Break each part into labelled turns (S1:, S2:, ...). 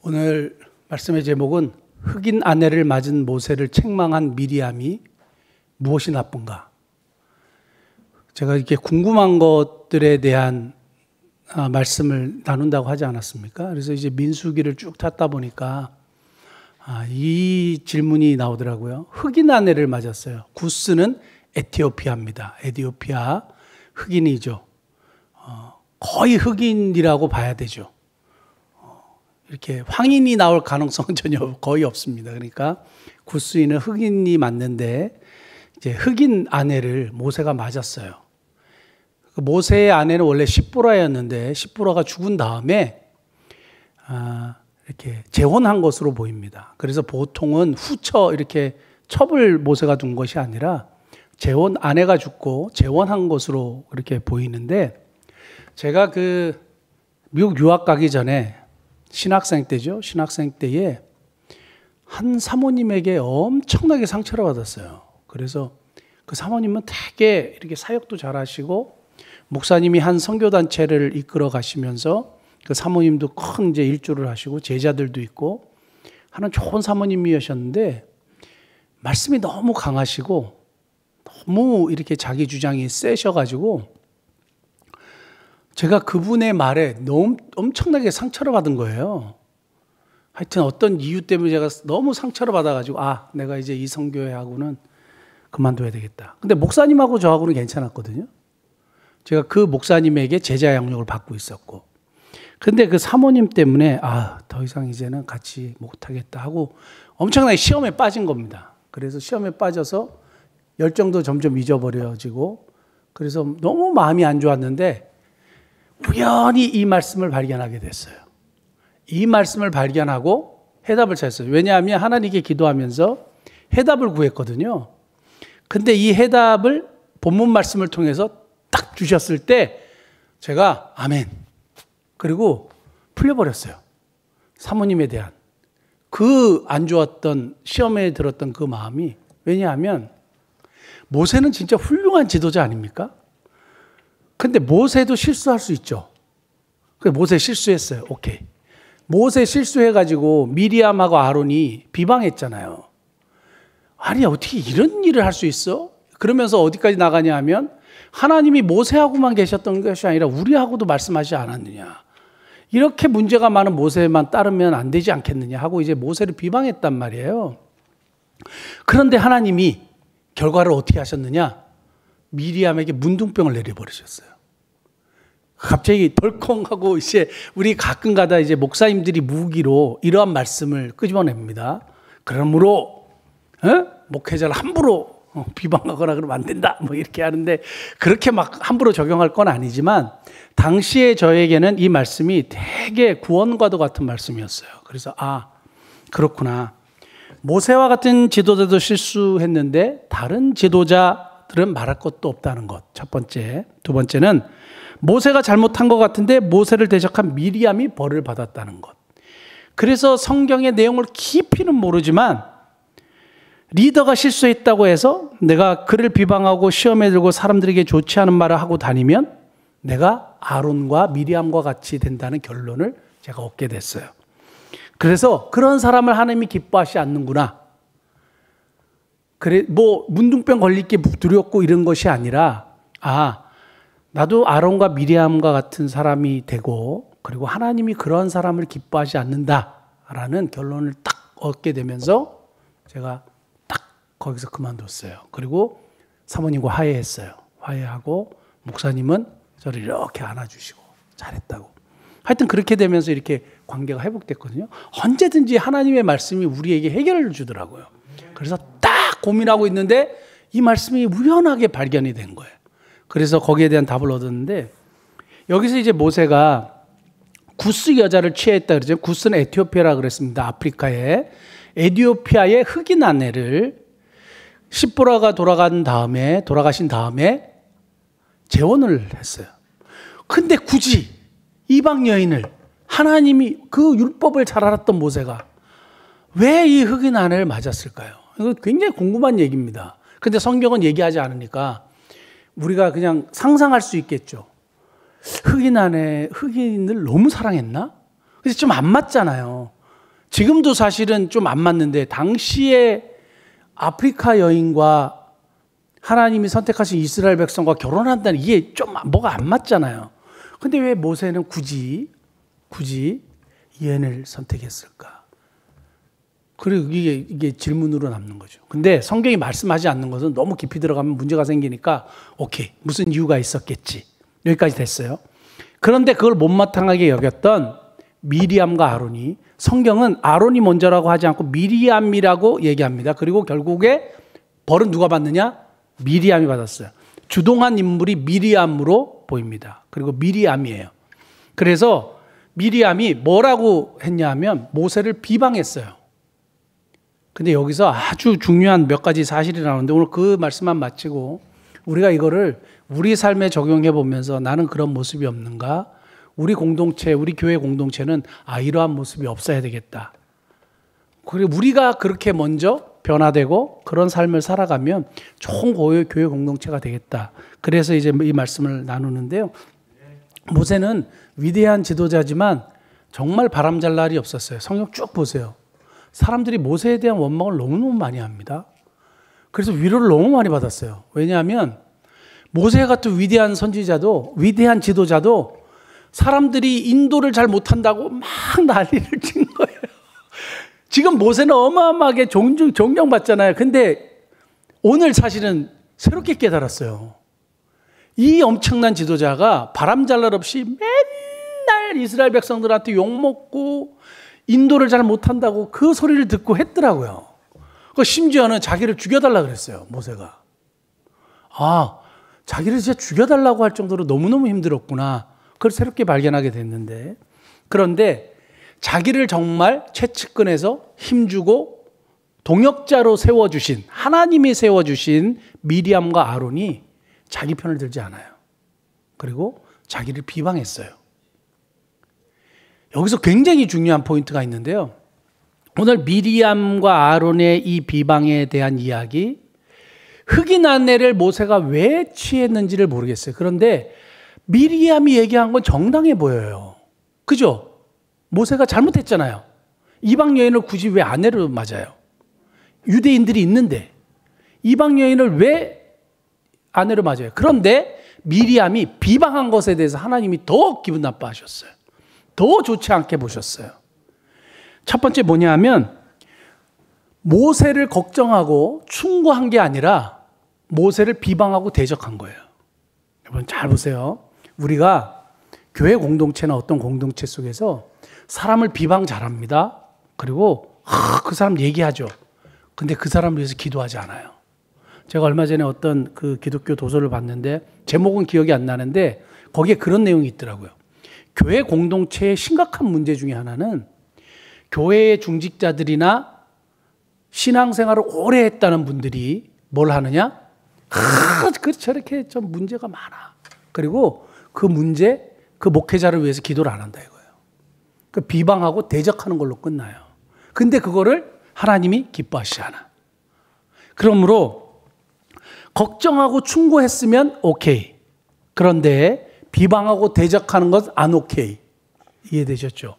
S1: 오늘 말씀의 제목은 흑인 아내를 맞은 모세를 책망한 미리암이 무엇이 나쁜가? 제가 이렇게 궁금한 것들에 대한 말씀을 나눈다고 하지 않았습니까? 그래서 이제 민수기를 쭉 탔다 보니까 이 질문이 나오더라고요. 흑인 아내를 맞았어요. 구스는 에티오피아입니다. 에티오피아 흑인이죠. 거의 흑인이라고 봐야 되죠. 이렇게 황인이 나올 가능성은 전혀 거의 없습니다. 그러니까 구스인은 흑인이 맞는데 이제 흑인 아내를 모세가 맞았어요. 모세의 아내는 원래 십보라였는데 십보라가 죽은 다음에 이렇게 재혼한 것으로 보입니다. 그래서 보통은 후처 이렇게 첩을 모세가 둔 것이 아니라 재혼 아내가 죽고 재혼한 것으로 그렇게 보이는데 제가 미국 유학 가기 전에 신학생 때죠. 신학생 때에 한 사모님에게 엄청나게 상처를 받았어요. 그래서 그 사모님은 되게 이렇게 사역도 잘하시고 목사님이 한 선교단체를 이끌어 가시면서 그 사모님도 큰 이제 일조를 하시고 제자들도 있고 하는 좋은 사모님이셨는데 말씀이 너무 강하시고 너무 이렇게 자기 주장이 세셔가지고 제가 그분의 말에 너무 엄청나게 상처를 받은 거예요. 하여튼 어떤 이유 때문에 제가 너무 상처를 받아가지고 내가 이제 이 선교회하고는 그만둬야 되겠다. 근데 목사님하고 저하고는 괜찮았거든요. 제가 그 목사님에게 제자 양육을 받고 있었고 근데 그 사모님 때문에 더 이상 이제는 같이 못하겠다 하고 엄청나게 시험에 빠진 겁니다. 그래서 시험에 빠져서 열정도 점점 잊어버려지고 그래서 너무 마음이 안 좋았는데 우연히 이 말씀을 발견하게 됐어요. 이 말씀을 발견하고 해답을 찾았어요. 왜냐하면 하나님께 기도하면서 해답을 구했거든요. 근데 이 해답을 본문 말씀을 통해서 딱 주셨을 때 제가 아멘. 그리고 풀려버렸어요. 사모님에 대한 그 안 좋았던 시험에 들었던 그 마음이 왜냐하면 모세는 진짜 훌륭한 지도자 아닙니까? 근데 모세도 실수할 수 있죠. 그래서 모세 실수했어요. 오케이. 모세 실수해가지고 미리암하고 아론이 비방했잖아요. 아니 어떻게 이런 일을 할 수 있어? 그러면서 어디까지 나가냐 하면 하나님이 모세하고만 계셨던 것이 아니라 우리하고도 말씀하지 않았느냐. 이렇게 문제가 많은 모세만 따르면 안 되지 않겠느냐 하고 이제 모세를 비방했단 말이에요. 그런데 하나님이 결과를 어떻게 하셨느냐? 미리암에게 문둥병을 내려버리셨어요. 갑자기 덜컹하고 이제 우리 가끔 가다 이제 목사님들이 무기로 이러한 말씀을 끄집어냅니다. 그러므로 목회자를 함부로 비방하거나 그러면 안 된다. 뭐 이렇게 하는데 그렇게 막 함부로 적용할 건 아니지만 당시에 저에게는 이 말씀이 되게 구원과도 같은 말씀이었어요. 그래서 그렇구나. 모세와 같은 지도자도 실수했는데 다른 지도자들은 말할 것도 없다는 것. 첫 번째. 두 번째는 모세가 잘못한 것 같은데 모세를 대적한 미리암이 벌을 받았다는 것. 그래서 성경의 내용을 깊이는 모르지만 리더가 실수했다고 해서 내가 그를 비방하고 시험에 들고 사람들에게 좋지 않은 말을 하고 다니면 내가 아론과 미리암과 같이 된다는 결론을 제가 얻게 됐어요. 그래서 그런 사람을 하나님이 기뻐하지 않는구나. 그래, 문둥병 걸릴 게 두렵고 이런 것이 아니라, 나도 아론과 미리암과 같은 사람이 되고, 그리고 하나님이 그런 사람을 기뻐하지 않는다라는 결론을 딱 얻게 되면서 제가 딱 거기서 그만뒀어요. 그리고 사모님과 화해했어요. 화해하고, 목사님은 저를 이렇게 안아주시고, 잘했다고. 하여튼 그렇게 되면서 이렇게 관계가 회복됐거든요. 언제든지 하나님의 말씀이 우리에게 해결을 주더라고요. 그래서 딱 고민하고 있는데 이 말씀이 우연하게 발견이 된 거예요. 그래서 거기에 대한 답을 얻었는데 여기서 이제 모세가 구스 여자를 취했다 그러죠. 구스는 에티오피아라 그랬습니다. 아프리카에. 에티오피아의 흑인 아내를 십보라가 돌아가신 다음에 재혼을 했어요. 근데 굳이 이방 여인을 하나님이 그 율법을 잘 알았던 모세가 왜 이 흑인 아내를 맞았을까요? 이거 굉장히 궁금한 얘기입니다. 근데 성경은 얘기하지 않으니까 우리가 그냥 상상할 수 있겠죠. 흑인을 너무 사랑했나? 그래서 좀 안 맞잖아요. 지금도 사실은 좀 안 맞는데 당시에 아프리카 여인과 하나님이 선택하신 이스라엘 백성과 결혼한다는 이게 좀 뭐가 안 맞잖아요. 근데 왜 모세는 굳이 예언을 선택했을까? 그리고 이게 질문으로 남는 거죠. 근데 성경이 말씀하지 않는 것은 너무 깊이 들어가면 문제가 생기니까 오케이, 무슨 이유가 있었겠지. 여기까지 됐어요. 그런데 그걸 못마땅하게 여겼던 미리암과 아론이, 성경은 아론이 먼저라고 하지 않고 미리암이라고 얘기합니다. 그리고 결국에 벌은 누가 받느냐? 미리암이 받았어요. 주동한 인물이 미리암으로 보입니다. 그리고 미리암이에요. 그래서 미리암이 뭐라고 했냐 하면 모세를 비방했어요. 근데 여기서 아주 중요한 몇 가지 사실이 나오는데 오늘 그 말씀만 마치고 우리가 이거를 우리 삶에 적용해 보면서 나는 그런 모습이 없는가? 우리 공동체, 우리 교회 공동체는 이러한 모습이 없어야 되겠다. 그리고 우리가 그렇게 먼저 변화되고 그런 삶을 살아가면 좋은 교회 공동체가 되겠다. 그래서 이제 이 말씀을 나누는데요. 모세는 위대한 지도자지만 정말 바람잘 날이 없었어요. 성경 쭉 보세요. 사람들이 모세에 대한 원망을 너무너무 많이 합니다. 그래서 위로를 너무 많이 받았어요. 왜냐하면 모세 같은 위대한 선지자도, 위대한 지도자도 사람들이 인도를 잘 못한다고 막 난리를 친 거예요. 지금 모세는 어마어마하게 존경받잖아요. 근데 오늘 사실은 새롭게 깨달았어요. 이 엄청난 지도자가 바람잘날 없이 맨날 이스라엘 백성들한테 욕먹고 인도를 잘 못한다고 그 소리를 듣고 했더라고요. 심지어는 자기를 죽여달라고 그랬어요, 모세가. 자기를 진짜 죽여달라고 할 정도로 너무너무 힘들었구나. 그걸 새롭게 발견하게 됐는데, 그런데 자기를 정말 최측근에서 힘주고 동역자로 세워주신, 하나님이 세워주신 미리암과 아론이 자기 편을 들지 않아요. 그리고 자기를 비방했어요. 여기서 굉장히 중요한 포인트가 있는데요. 오늘 미리암과 아론의 이 비방에 대한 이야기, 흑인 아내를 모세가 왜 취했는지를 모르겠어요. 그런데 미리암이 얘기한 건 정당해 보여요. 그죠? 모세가 잘못했잖아요. 이방 여인을 굳이 왜 아내로 맞아요? 유대인들이 있는데 이방 여인을 왜 아내로 맞아요? 그런데 미리암이 비방한 것에 대해서 하나님이 더 기분 나빠하셨어요. 더 좋지 않게 보셨어요. 첫 번째 뭐냐 하면 모세를 걱정하고 충고한 게 아니라 모세를 비방하고 대적한 거예요. 여러분 잘 보세요. 우리가 교회 공동체나 어떤 공동체 속에서 사람을 비방 잘합니다. 그리고 그 사람 얘기하죠. 근데 그 사람을 위해서 기도하지 않아요. 제가 얼마 전에 어떤 그 기독교 도서를 봤는데 제목은 기억이 안 나는데 거기에 그런 내용이 있더라고요. 교회 공동체의 심각한 문제 중에 하나는 교회의 중직자들이나 신앙생활을 오래 했다는 분들이 뭘 하느냐? 저렇게 좀 문제가 많아. 그리고 그 문제, 그 목회자를 위해서 기도를 안 한다 이거예요. 그 비방하고 대적하는 걸로 끝나요. 근데 그거를 하나님이 기뻐하시지 않아. 그러므로 걱정하고 충고했으면 오케이. 그런데 비방하고 대적하는 건 안 오케이. 이해되셨죠?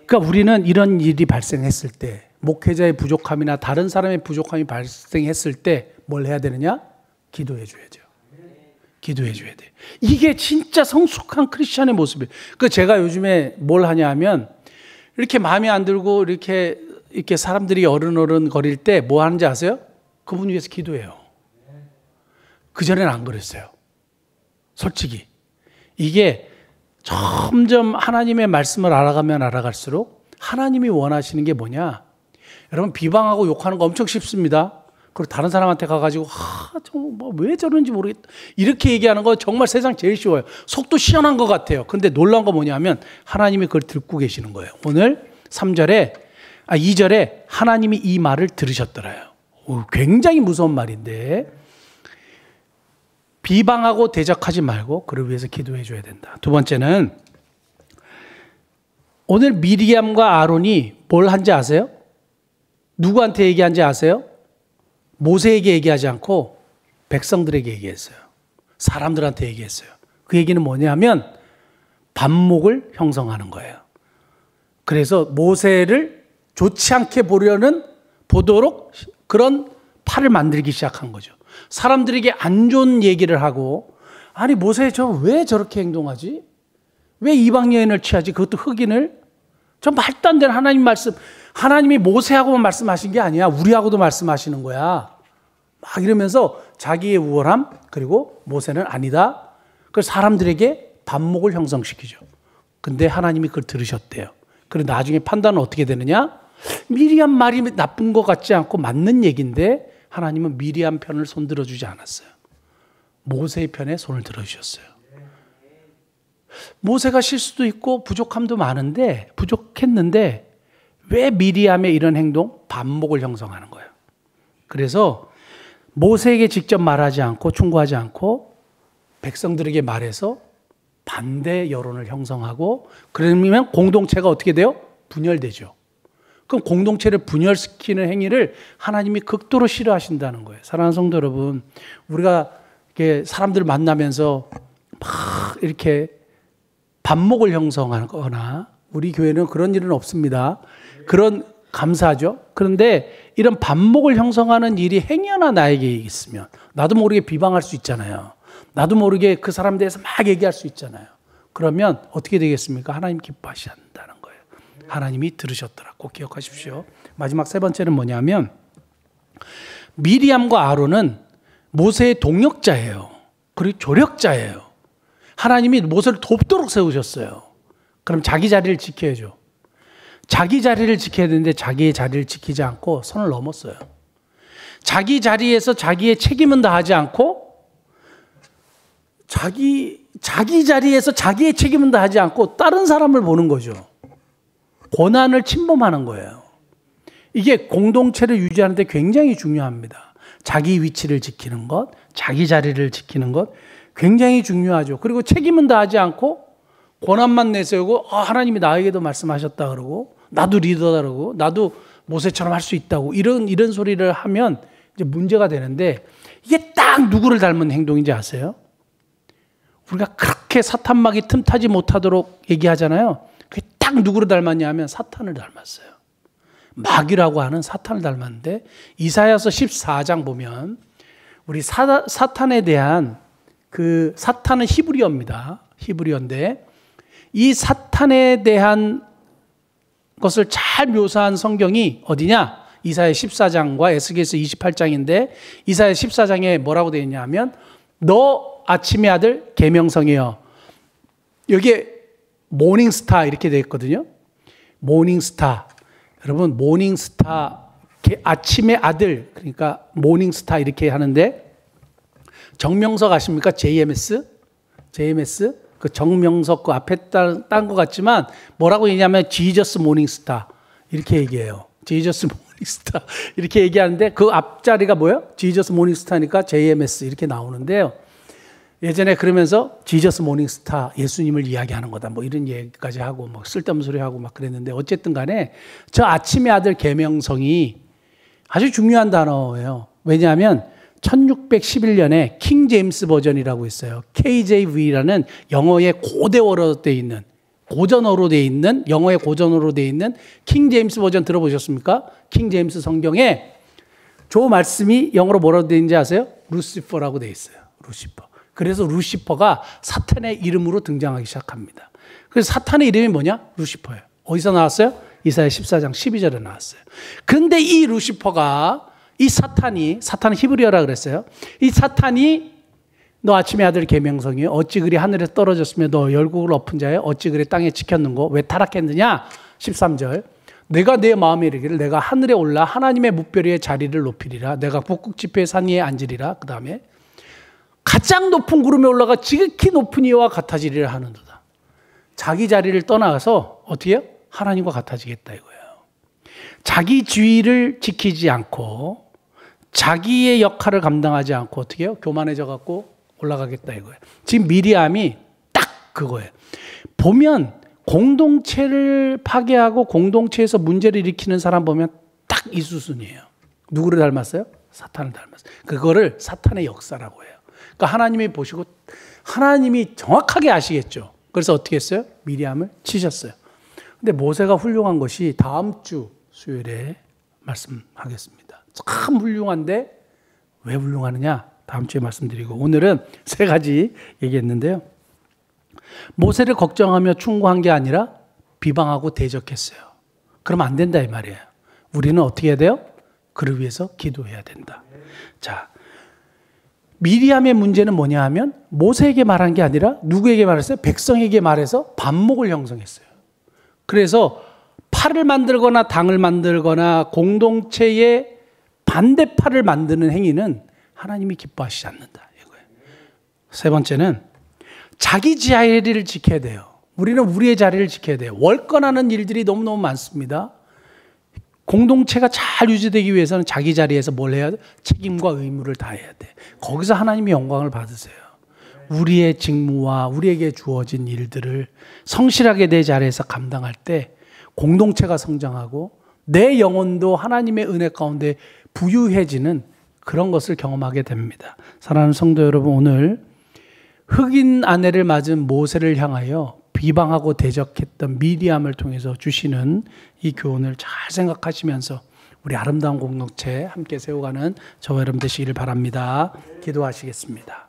S1: 그러니까 우리는 이런 일이 발생했을 때, 목회자의 부족함이나 다른 사람의 부족함이 발생했을 때 뭘 해야 되느냐? 기도해 줘야죠. 기도해 줘야 돼요. 이게 진짜 성숙한 크리스찬의 모습이에요. 그 제가 요즘에 뭘 하냐 하면 이렇게 마음에 안 들고 이렇게 사람들이 어른어른 거릴 때 뭐 하는지 아세요? 그분 위해서 기도해요. 그전에는 안 그랬어요. 솔직히. 이게 점점 하나님의 말씀을 알아가면 알아갈수록 하나님이 원하시는 게 뭐냐? 여러분 비방하고 욕하는 거 엄청 쉽습니다. 그리고 다른 사람한테 가가지고 왜 저러는지 모르겠다. 이렇게 얘기하는 거 정말 세상 제일 쉬워요. 속도 시원한 것 같아요. 그런데 놀라운 거 뭐냐면 하나님이 그걸 듣고 계시는 거예요. 오늘 2절에 하나님이 이 말을 들으셨더라요. 굉장히 무서운 말인데 비방하고 대적하지 말고 그를 위해서 기도해 줘야 된다. 두 번째는 오늘 미리암과 아론이 뭘 한지 아세요? 누구한테 얘기한지 아세요? 모세에게 얘기하지 않고 백성들에게 얘기했어요. 사람들한테 얘기했어요. 그 얘기는 뭐냐면 반목을 형성하는 거예요. 그래서 모세를 좋지 않게 보도록 그런 팔을 만들기 시작한 거죠. 사람들에게 안 좋은 얘기를 하고, 아니 모세 저 왜 저렇게 행동하지? 왜 이방 여인을 취하지? 그것도 흑인을? 저 말도 안 되는 하나님 말씀, 하나님이 모세하고만 말씀하신 게 아니야. 우리하고도 말씀하시는 거야. 막 이러면서 자기의 우월함, 그리고 모세는 아니다. 그래서 사람들에게 반목을 형성시키죠. 근데 하나님이 그걸 들으셨대요. 그리고 나중에 판단은 어떻게 되느냐? 미리암 말이 나쁜 것 같지 않고 맞는 얘기인데 하나님은 미리암 편을 손들어 주지 않았어요. 모세의 편에 손을 들어주셨어요. 모세가 실수도 있고 부족함도 많은데, 부족했는데 왜 미리암의 이런 행동? 반목을 형성하는 거예요. 그래서 모세에게 직접 말하지 않고 충고하지 않고 백성들에게 말해서 반대 여론을 형성하고, 그러면 공동체가 어떻게 돼요? 분열되죠. 그럼 공동체를 분열시키는 행위를 하나님이 극도로 싫어하신다는 거예요. 사랑하는 성도 여러분, 우리가 이렇게 사람들 만나면서 막 이렇게 반목을 형성하거나, 우리 교회는 그런 일은 없습니다. 그런 감사하죠. 그런데 이런 반목을 형성하는 일이 행여나 나에게 있으면 나도 모르게 비방할 수 있잖아요. 나도 모르게 그 사람에 대해서 막 얘기할 수 있잖아요. 그러면 어떻게 되겠습니까? 하나님 기뻐하신다는 거예요. 하나님이 들으셨더라. 꼭 기억하십시오. 마지막 세 번째는 뭐냐면, 미리암과 아론은 모세의 동역자예요. 그리고 조력자예요. 하나님이 모세를 돕도록 세우셨어요. 그럼 자기 자리를 지켜야죠. 자기 자리를 지켜야 되는데 자기의 자리를 지키지 않고 선을 넘었어요. 자기 자리에서 자기의 책임은 다하지 않고, 자기 자리에서 자기의 책임은 다하지 않고 다른 사람을 보는 거죠. 권한을 침범하는 거예요. 이게 공동체를 유지하는 데 굉장히 중요합니다. 자기 위치를 지키는 것, 자기 자리를 지키는 것 굉장히 중요하죠. 그리고 책임은 다하지 않고 권한만 내세우고, 하나님이 나에게도 말씀하셨다 그러고, 나도 리더다 그러고, 나도 모세처럼 할 수 있다고 이런 소리를 하면 이제 문제가 되는데, 이게 딱 누구를 닮은 행동인지 아세요? 우리가 그렇게 사탄막이 틈타지 못하도록 얘기하잖아요. 그게 딱 누구를 닮았냐 하면 사탄을 닮았어요. 마귀라고 하는 사탄을 닮았는데, 이사야서 14장 보면 우리 사탄에 대한, 그 사탄은 히브리어입니다. 히브리어인데 이 사탄에 대한 것을 잘 묘사한 성경이 어디냐? 이사야 14장과 에스겔서 28장인데, 이사야 14장에 뭐라고 되어 있냐 하면, 너 아침의 아들 계명성이여. 여기에 모닝스타 이렇게 되어 있거든요. 모닝스타. 여러분, 모닝스타, 아침의 아들, 그러니까 모닝스타 이렇게 하는데, 정명석 아십니까? JMS? 그 정명석 그 앞에 딴 것 같지만 뭐라고 얘기하면 지저스 모닝스타 이렇게 얘기해요. 지저스 모닝스타 이렇게 얘기하는데, 그 앞자리가 뭐예요? 지저스 모닝스타니까 JMS 이렇게 나오는데요. 예전에 그러면서 지저스 모닝스타, 예수님을 이야기하는 거다 뭐 이런 얘기까지 하고 막 쓸데없는 소리 하고 막 그랬는데, 어쨌든 간에 저 아침의 아들 계명성이 아주 중요한 단어예요. 왜냐하면 1611년에 킹 제임스 버전이라고 있어요. KJV라는 영어의 고대어로 되어 있는, 고전어로 되어 있는, 영어의 고전어로 되어 있는 킹 제임스 버전 들어보셨습니까? 킹 제임스 성경에 저 말씀이 영어로 뭐라고 되어 있는지 아세요? 루시퍼라고 되어 있어요. 루시퍼. 그래서 루시퍼가 사탄의 이름으로 등장하기 시작합니다. 그래서 사탄의 이름이 뭐냐? 루시퍼예요. 어디서 나왔어요? 이사야 14장 12절에 나왔어요. 근데 이 루시퍼가, 이 사탄은 히브리어라 그랬어요. 이 사탄이 너 아침의 아들 계명성이 어찌 그리 하늘에서 떨어졌으며 너 열국을 엎은 자여 어찌 그리 땅에 지켰는고 왜 타락했느냐? 13절. 내가 내 마음에 이르기를 내가 하늘에 올라 하나님의 뭇별 위에 자리를 높이리라. 내가 북극 지폐의 산 위에 앉으리라. 그 다음에 가장 높은 구름에 올라가 지극히 높은 이와 같아지리라 하는도다. 자기 자리를 떠나가서 어떻게 해요? 하나님과 같아지겠다 이거예요. 자기 주의를 지키지 않고 자기의 역할을 감당하지 않고 어떻게 해요? 교만해져 갖고 올라가겠다 이거예요. 지금 미리암이 딱 그거예요. 보면 공동체를 파괴하고 공동체에서 문제를 일으키는 사람 보면 딱 이 수순이에요. 누구를 닮았어요? 사탄을 닮았어요. 그거를 사탄의 역사라고 해요. 그러니까 하나님이 보시고 하나님이 정확하게 아시겠죠. 그래서 어떻게 했어요? 미리암을 치셨어요. 근데 모세가 훌륭한 것이 다음 주 수요일에 말씀하겠습니다. 참 훌륭한데 왜 훌륭하느냐? 다음 주에 말씀드리고 오늘은 세 가지 얘기했는데요. 모세를 걱정하며 충고한 게 아니라 비방하고 대적했어요. 그러면 안 된다 이 말이에요. 우리는 어떻게 해야 돼요? 그를 위해서 기도해야 된다. 자, 미리암의 문제는 뭐냐 하면 모세에게 말한 게 아니라 누구에게 말했어요? 백성에게 말해서 반목을 형성했어요. 그래서 팔을 만들거나 당을 만들거나 공동체의 반대팔을 만드는 행위는 하나님이 기뻐하시지 않는다 이거예요. 세 번째는 자기 자리를 지켜야 돼요. 우리는 우리의 자리를 지켜야 돼요. 월권하는 일들이 너무너무 많습니다. 공동체가 잘 유지되기 위해서는 자기 자리에서 뭘 해야 돼? 책임과 의무를 다해야 돼. 거기서 하나님의 영광을 받으세요. 우리의 직무와 우리에게 주어진 일들을 성실하게 내 자리에서 감당할 때 공동체가 성장하고 내 영혼도 하나님의 은혜 가운데 부유해지는 그런 것을 경험하게 됩니다. 사랑하는 성도 여러분, 오늘 흑인 아내를 맞은 모세를 향하여 비방하고 대적했던 미리암을 통해서 주시는 이 교훈을 잘 생각하시면서 우리 아름다운 공동체 함께 세워가는 저와 여러분 되시기를 바랍니다. 기도하시겠습니다.